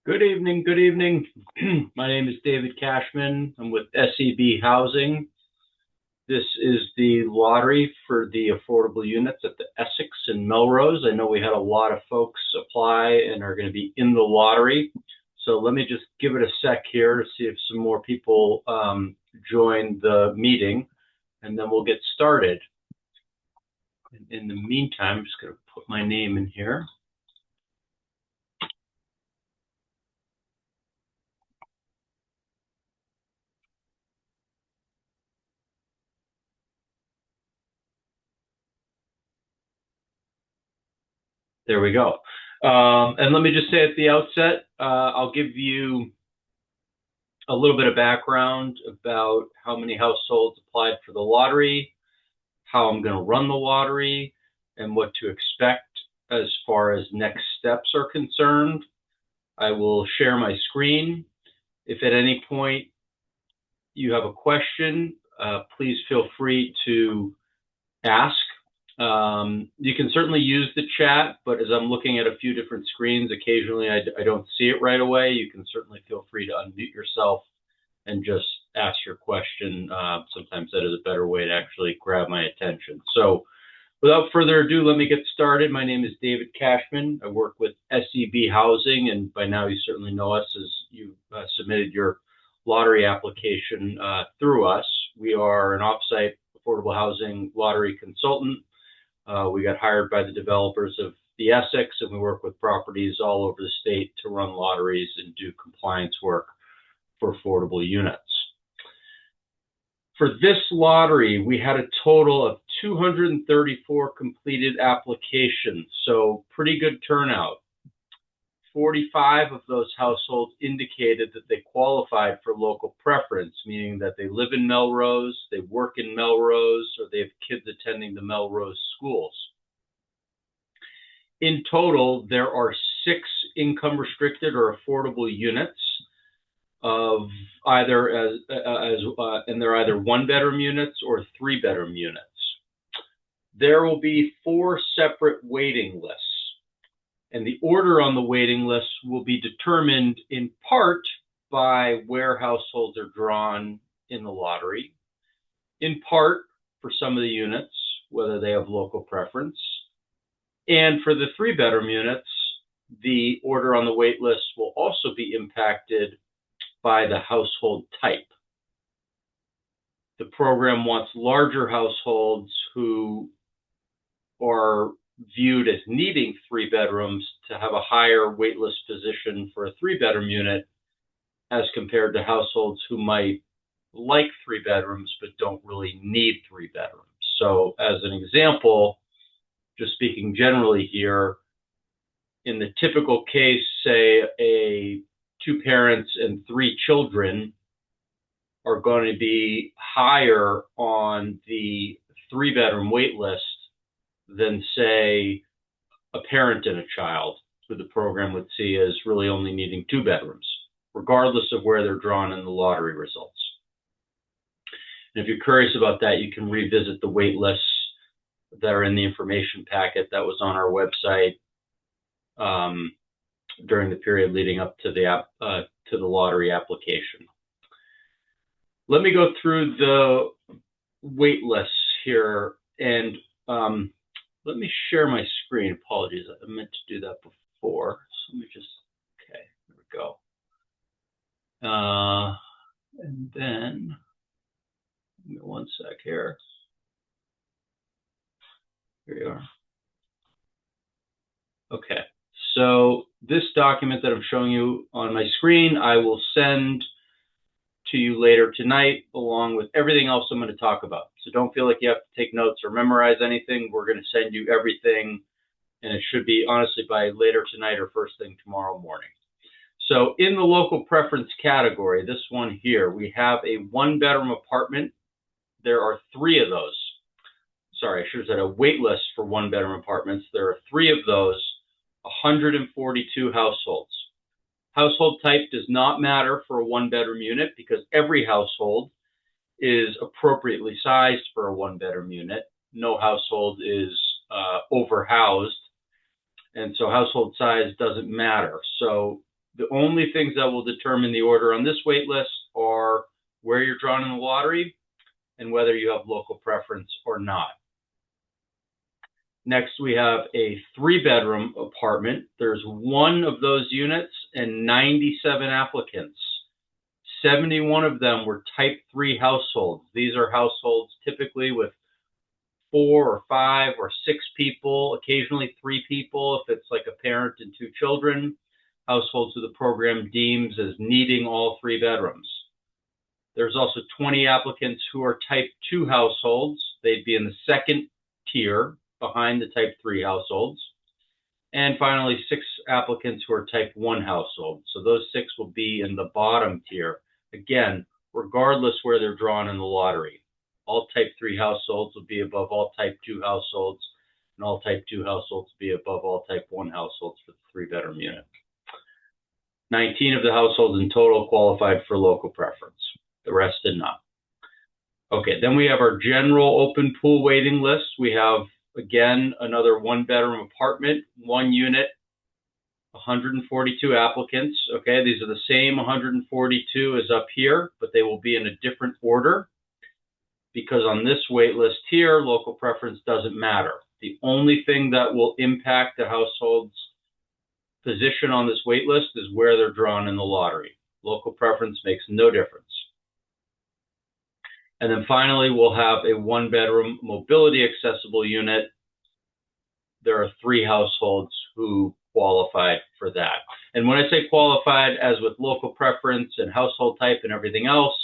Good evening. Good evening. My name is David Cashman. I'm with SEB Housing. This is the lottery for the affordable units at the Essex in Melrose. I know we had a lot of folks apply and are going to be in the lottery. So let me just give it a sec here to see if some more people join the meeting, and then we'll get started. In the meantime, I'm just going to put my name in here. There we go. And let me just say at the outset, I'll give you a little bit of background about how many households applied for the lottery, how I'm going to run the lottery, and what to expect as far as next steps are concerned. I will share my screen. If at any point you have a question, please feel free to ask. You can certainly use the chat, but as I'm looking at a few different screens, occasionally I don't see it right away. You can certainly feel free to unmute yourself and just ask your question. Sometimes that is a better way to actually grab my attention. So without further ado, let me get started. My name is David Cashman. I work with SEB Housing, and by now you certainly know us as you submitted your lottery application through us. We are an offsite affordable housing lottery consultant. We got hired by the developers of the Essex, and we work with properties all over the state to run lotteries and do compliance work for affordable units. For this lottery, we had a total of 234 completed applications, so pretty good turnout. 45 of those households indicated that they qualified for local preference, meaning that they live in Melrose, they work in Melrose, or they have kids attending the Melrose schools. In total, there are 6 income restricted or affordable units of either and they're either 1-bedroom units or 3-bedroom units. There will be 4 separate waiting lists. And the order on the waiting list will be determined in part by where households are drawn in the lottery, in part for some of the units, whether they have local preference. And for the 3-bedroom units, the order on the wait list will also be impacted by the household type. The program wants larger households who are viewed as needing 3 bedrooms to have a higher waitlist position for a 3-bedroom unit as compared to households who might like 3 bedrooms but don't really need 3 bedrooms. So as an example, just speaking generally here, in the typical case, say 2 parents and 3 children are going to be higher on the 3-bedroom wait list than, say, a parent and a child, who the program would see as really only needing 2 bedrooms, regardless of where they're drawn in the lottery results. And if you're curious about that, you can revisit the wait lists that are in the information packet that was on our website during the period leading up to the lottery application. Let me go through the wait lists here, and let me share my screen. Apologies, I meant to do that before. So let me just, okay, there we go. And then, give me one sec here. Here you are. Okay, so this document that I'm showing you on my screen, I will send to you later tonight, along with everything else I'm going to talk about. So don't feel like you have to take notes or memorize anything. We're going to send you everything, and it should be, honestly, by later tonight or first thing tomorrow morning. So in the local preference category, this one here, we have a 1-bedroom apartment. There are 3 of those. Sorry, I should have said a wait list for 1-bedroom apartments. There are 3 of those, 142 households. Household type does not matter for a 1-bedroom unit because every household is appropriately sized for a 1-bedroom unit. No household is overhoused, and so household size doesn't matter. So The only things that will determine the order on this wait list are where you're drawn in the lottery and whether you have local preference or not. Next, we have a 3-bedroom apartment. There's 1 of those units and 97 applicants. 71 of them were type 3 households. These are households typically with 4 or 5 or 6 people, occasionally 3 people if it's like a parent and 2 children. Households who the program deems as needing all 3 bedrooms. There's also 20 applicants who are type 2 households. They'd be in the second tier behind the type 3 households. And finally, 6 applicants who are type 1 households. So those 6 will be in the bottom tier. Again, regardless where they're drawn in the lottery. All type 3 households will be above all type 2 households, and all type 2 households will be above all type 1 households for the 3-bedroom unit. 19 of the households in total qualified for local preference. The rest did not. Okay, then we have our general open pool waiting list. We have, again, another 1-bedroom apartment, 1 unit, 142 applicants. Okay, these are the same 142 as up here, but they will be in a different order because on this wait list here, local preference doesn't matter. The only thing that will impact the household's position on this wait list is where they're drawn in the lottery. Local preference makes no difference. And then finally, we'll have a 1-bedroom mobility accessible unit. There are 3 households who qualified for that. And when I say qualified, as with local preference and household type and everything else,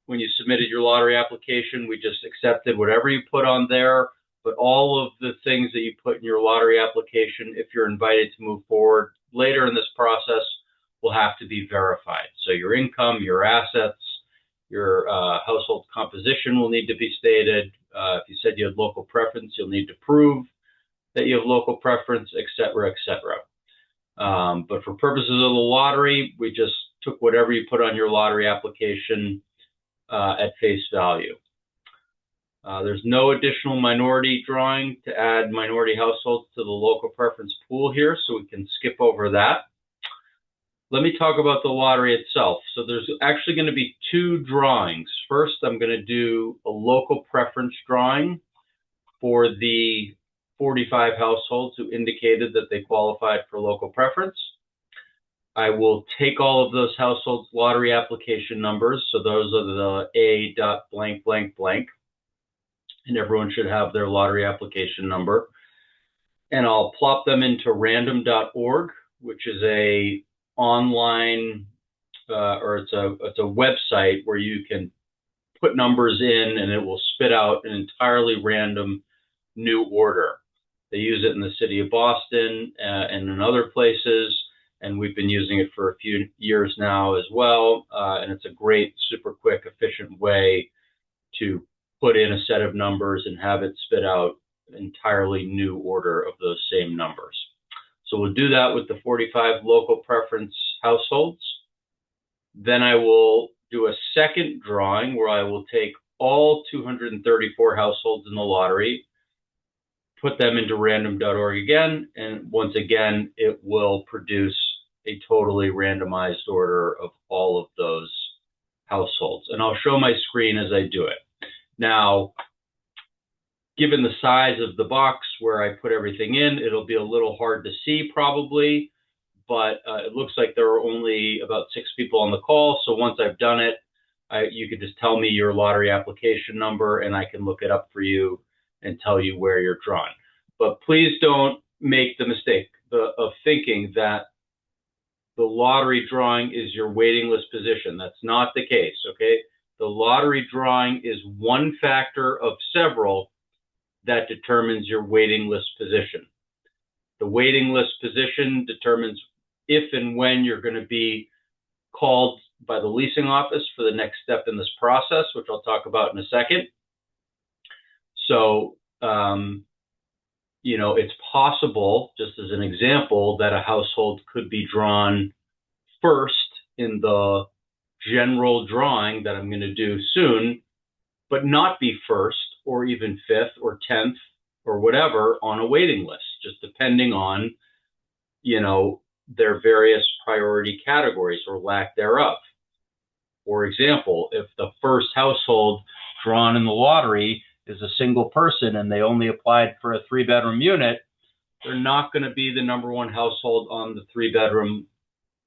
when you submitted your lottery application, we just accepted whatever you put on there, but all of the things that you put in your lottery application, if you're invited to move forward later in this process, will have to be verified. So your income, your assets, your household composition will need to be stated. If you said you had local preference, you'll need to prove that you have local preference, et cetera, et cetera. But for purposes of the lottery, we just took whatever you put on your lottery application at face value. There's no additional minority drawing to add minority households to the local preference pool here, so we can skip over that. Let me talk about the lottery itself. So there's actually going to be 2 drawings. First, I'm going to do a local preference drawing for the 45 households who indicated that they qualified for local preference. I will take all of those households' lottery application numbers. So those are the A dot blank, blank, blank. And everyone should have their lottery application number. And I'll plop them into random.org, which is a online, or it's a website where you can put numbers in and it will spit out an entirely random new order. They use it in the city of Boston and in other places, and we've been using it for a few years now as well. And it's a great, super quick, efficient way to put in a set of numbers and have it spit out an entirely new order of those same numbers. So we'll do that with the 45 local preference households. Then I will do a second drawing where I will take all 234 households in the lottery, put them into random.org again, and once again, it will produce a totally randomized order of all of those households. And I'll show my screen as I do it. Now, given the size of the box where I put everything in, it'll be a little hard to see probably, but it looks like there are only about 6 people on the call. So once I've done it, you can just tell me your lottery application number and I can look it up for you and tell you where you're drawn. But please don't make the mistake of thinking that the lottery drawing is your waiting list position. That's not the case, okay? The lottery drawing is one factor of several that determines your waiting list position. The waiting list position determines if and when you're going to be called by the leasing office for the next step in this process, which I'll talk about in a second. So, you know, it's possible, just as an example, that a household could be drawn first in the general drawing that I'm going to do soon, but not be first or even 5th or 10th or whatever on a waiting list, just depending on, you know, their various priority categories or lack thereof. For example, if the first household drawn in the lottery is a single person and they only applied for a 3-bedroom unit, they're not going to be the #1 household on the 3-bedroom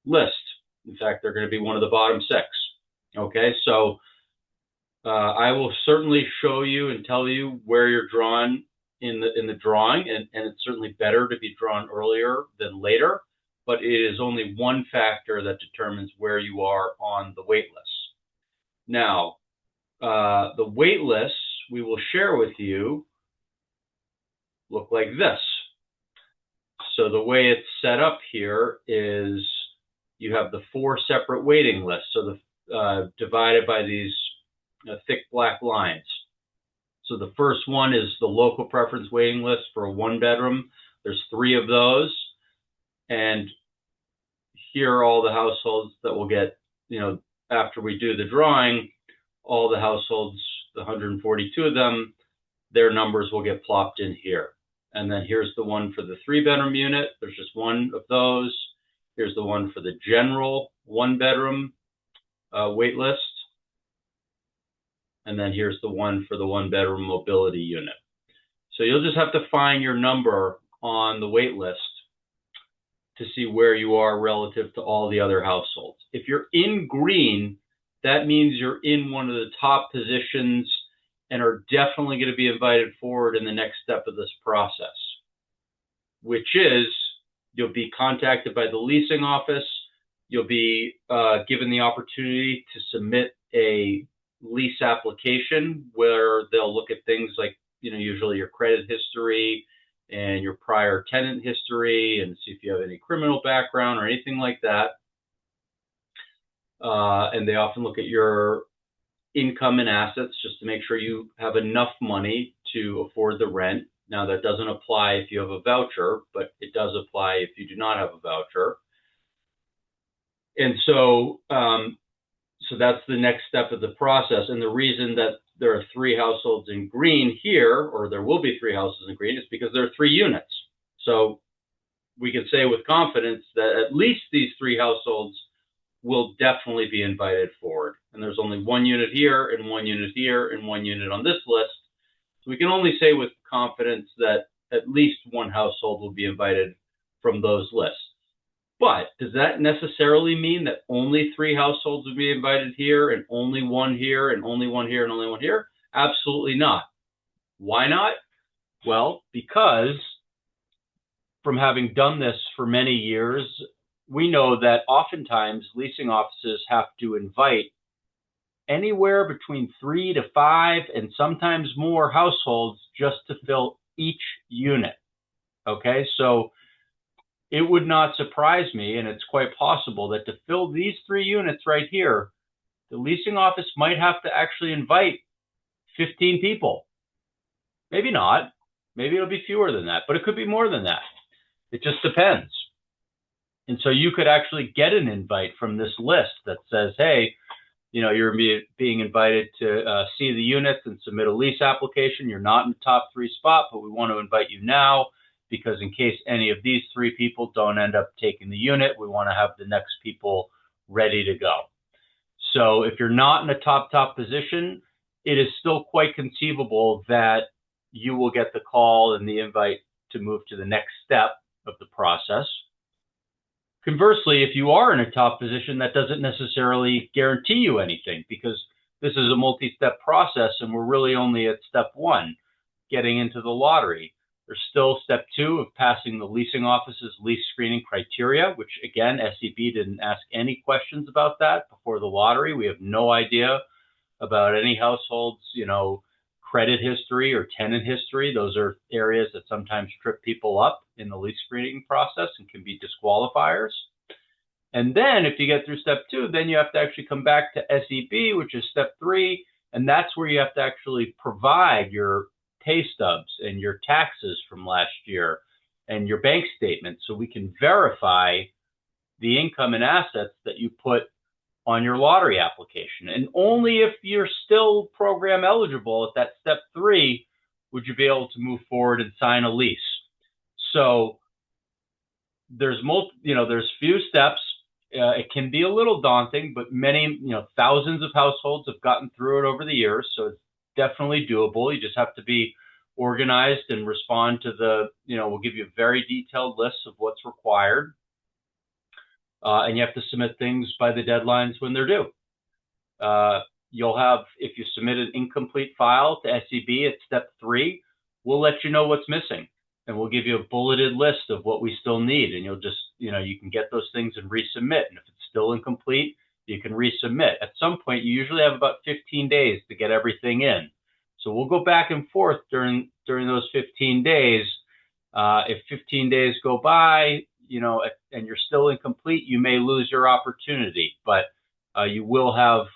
list. In fact, they're going to be one of the bottom 6. Okay, so I will certainly show you and tell you where you're drawn in the drawing, and it's certainly better to be drawn earlier than later, but it is only one factor that determines where you are on the wait list. Now, the wait lists we will share with you look like this. So the way it's set up here is you have the 4 separate waiting lists, so divided by these thick black lines. So the first one is the local preference waiting list for a 1-bedroom. There's 3 of those, and here are all the households that will get, after we do the drawing, all the households, the 142 of them, their numbers will get plopped in here. And then here's the one for the 3-bedroom unit. There's just one of those. Here's the one for the general 1-bedroom wait list. And then here's the one for the 1-bedroom mobility unit. So you'll just have to find your number on the wait list to see where you are relative to all the other households. If you're in green, that means you're in one of the top positions and are definitely going to be invited forward in the next step of this process, which is you'll be contacted by the leasing office. You'll be given the opportunity to submit a lease application where they'll look at things like, usually your credit history and your prior tenant history and see if you have any criminal background or anything like that. And they often look at your income and assets just to make sure you have enough money to afford the rent. Now, that doesn't apply if you have a voucher, but it does apply if you do not have a voucher. And so, so that's the next step of the process. And the reason that there are 3 households in green here, or there will be 3 houses in green, is because there are 3 units. So we can say with confidence that at least these 3 households will definitely be invited forward. And there's only 1 unit here and 1 unit here and 1 unit on this list. So we can only say with confidence that at least 1 household will be invited from those lists. But does that necessarily mean that only 3 households will be invited here and only 1 here and only 1 here and only 1 here? Absolutely not. Why not? Well, because from having done this for many years, we know that oftentimes leasing offices have to invite anywhere between 3 to 5 and sometimes more households just to fill each unit. Okay, so it would not surprise me, and it's quite possible that to fill these 3 units right here, the leasing office might have to actually invite 15 people. Maybe not. Maybe it'll be fewer than that, but it could be more than that. It just depends. And so you could actually get an invite from this list that says, hey, you're being invited to see the units and submit a lease application. You're not in the top 3 spot, but we want to invite you now because in case any of these 3 people don't end up taking the unit, we want to have the next people ready to go. So if you're not in a top position, it is still quite conceivable that you will get the call and the invite to move to the next step of the process. Conversely, if you are in a top position, that doesn't necessarily guarantee you anything because this is a multi-step process and we're really only at step 1, getting into the lottery. There's still step 2 of passing the leasing office's lease screening criteria, which again, SEB didn't ask any questions about that before the lottery. We have no idea about any households, credit history or tenant history. Those are areas that sometimes trip people up in the lease screening process and can be disqualifiers. And then if you get through step 2, then you have to actually come back to SEB, which is step 3. And that's where you have to actually provide your pay stubs and your taxes from last year and your bank statement so we can verify the income and assets that you put on your lottery application. And only if you're still program eligible at that step 3 would you be able to move forward and sign a lease. So there's there's few steps. It can be a little daunting, but many, thousands of households have gotten through it over the years, so it's definitely doable. You just have to be organized and respond to we'll give you a very detailed list of what's required, and you have to submit things by the deadlines when they're due. You'll have, if you submit an incomplete file to SEB at step 3, we'll let you know what's missing, and we'll give you a bulleted list of what we still need, and you'll just, you can get those things and resubmit. And if it's still incomplete, you can resubmit. At some point, you usually have about 15 days to get everything in. So we'll go back and forth during those 15 days. If 15 days go by, and you're still incomplete, you may lose your opportunity, but you will have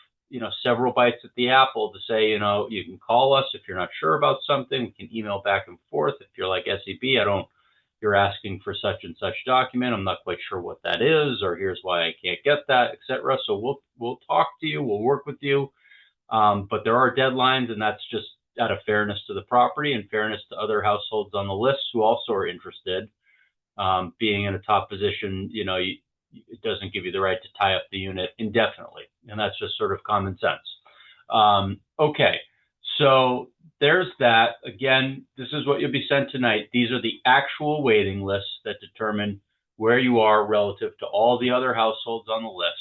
several bites at the apple to say, you can call us if you're not sure about something. We can email back and forth. If you're like SEB, you're asking for such and such document, I'm not quite sure what that is, or here's why I can't get that, etc. So we'll talk to you, we'll work with you. But there are deadlines, and that's just out of fairness to the property and fairness to other households on the list who also are interested. Being in a top position, it doesn't give you the right to tie up the unit indefinitely. And that's just sort of common sense. Okay, so there's that. Again, this is what you'll be sent tonight. These are the actual waiting lists that determine where you are relative to all the other households on the list.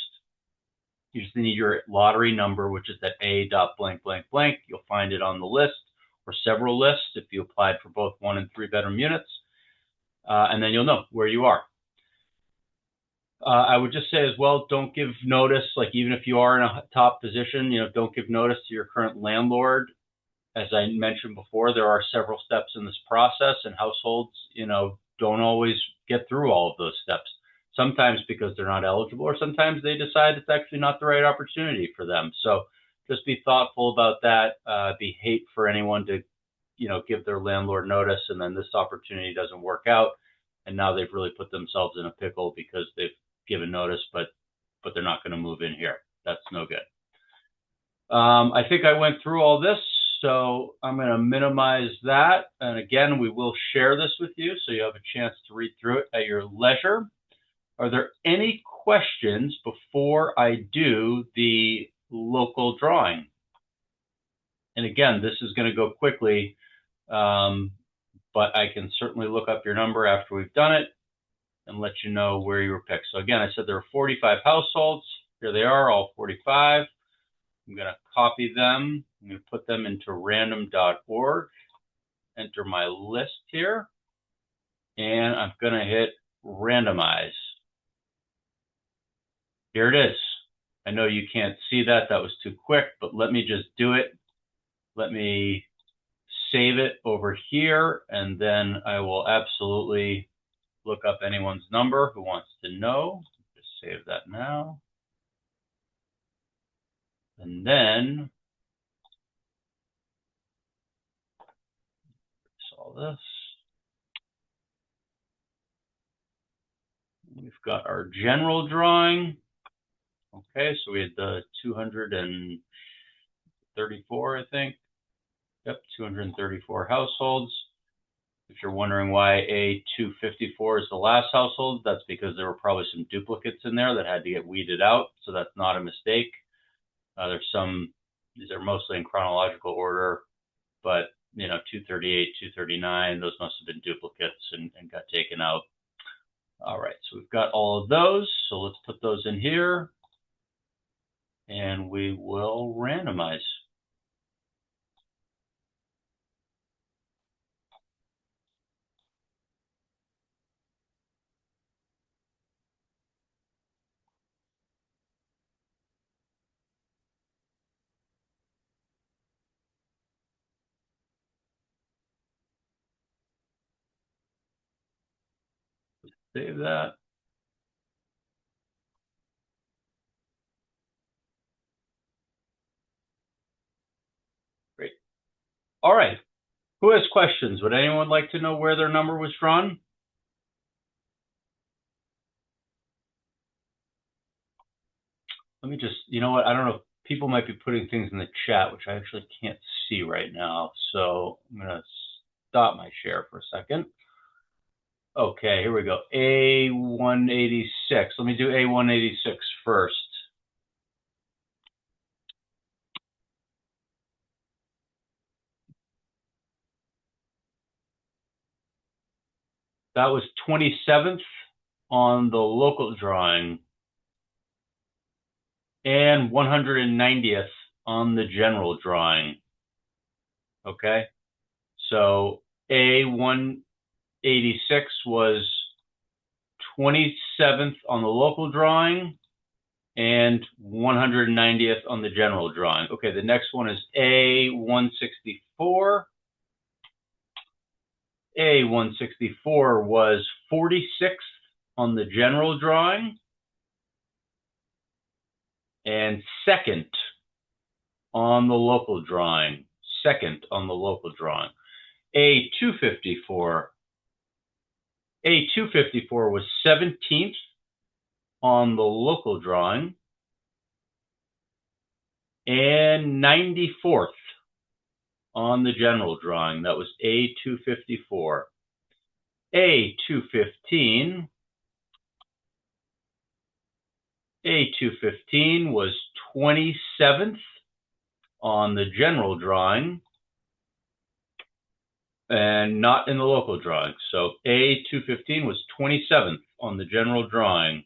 You just need your lottery number, which is that A dot blank, blank, blank. You'll find it on the list or several lists if you applied for both 1 and 3 bedroom units. And then you'll know where you are. I would just say as well, don't give notice, like even if you are in a top position, don't give notice to your current landlord. As I mentioned before, there are several steps in this process, and households, don't always get through all of those steps. Sometimes because they're not eligible, or sometimes they decide it's actually not the right opportunity for them. So just be thoughtful about that. Be hate for anyone to, give their landlord notice and then this opportunity doesn't work out, and now they've really put themselves in a pickle because they've given notice, but they're not going to move in here. That's no good. I think I went through all this, so I'm going to minimize that. And again, we will share this with you so you have a chance to read through it at your leisure. Are there any questions before I do the local drawing? And again, this is going to go quickly, but I can certainly look up your number after we've done it and let you know where you were picked. So again, I said there are 45 households. Here they are, all 45. I'm going to copy them. I'm going to put them into random.org, enter my list here, and I'm going to hit randomize. Here it is. I know you can't see that. That was too quick, but let me just do it. Let me save it over here, and then I will absolutely look up anyone's number who wants to know. Just save that now. And then all this. We've got our general drawing. Okay, so we had the 234, I think. Yep, 234 households. If you're wondering why A254 is the last household, that's because there were probably some duplicates in there that had to get weeded out, so that's not a mistake. These are mostly in chronological order, but 238, 239, those must have been duplicates and got taken out. All right, so we've got all of those, so let's put those in here, and we will randomize. Save that. Great. All right. Who has questions? Would anyone like to know where their number was drawn? Let me just, you know what? I don't know. People might be putting things in the chat, which I actually can't see right now. So I'm going to stop my share for a second. Okay, here we go. A186. Let me do A186 first. That was 27th on the local drawing and 190th on the general drawing. Okay, so A186 was 27th on the local drawing and 190th on the general drawing. Okay, the next one is A164. A164 was 46th on the general drawing and second on the local drawing. Second on the local drawing. A254 was 17th on the local drawing and 94th on the general drawing. That was A254. A215 was 27th on the general drawing and not in the local drawing. So A215 was 27th on the general drawing.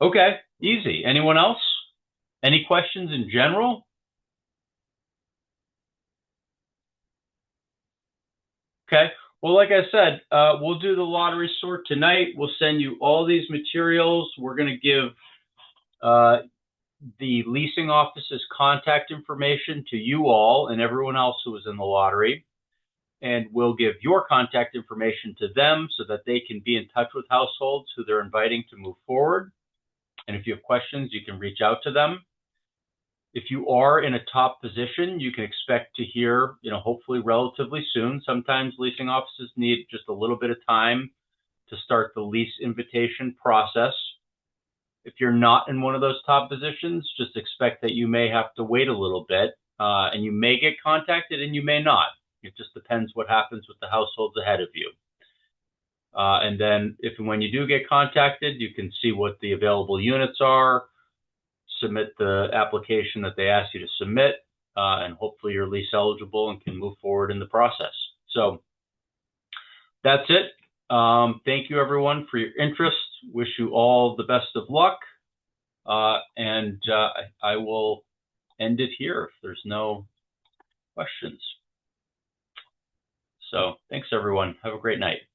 Okay, easy. Anyone else? Any questions in general? Okay, well, like I said, we'll do the lottery sort tonight. We'll send you all these materials. We're going to give the leasing office's contact information to you all and everyone else who was in the lottery. And we'll give your contact information to them so that they can be in touch with households who they're inviting to move forward. And if you have questions, you can reach out to them. If you are in a top position, you can expect to hear, hopefully relatively soon. Sometimes leasing offices need just a little bit of time to start the lease invitation process. If you're not in one of those top positions, just expect that you may have to wait a little bit, and you may get contacted and you may not. It just depends what happens with the households ahead of you. And then if and when you do get contacted, you can see what the available units are, submit the application that they ask you to submit, and hopefully you're lease eligible and can move forward in the process. So that's it. Thank you, everyone, for your interest. Wish you all the best of luck. And I will end it here if there's no questions. So thanks, everyone. Have a great night.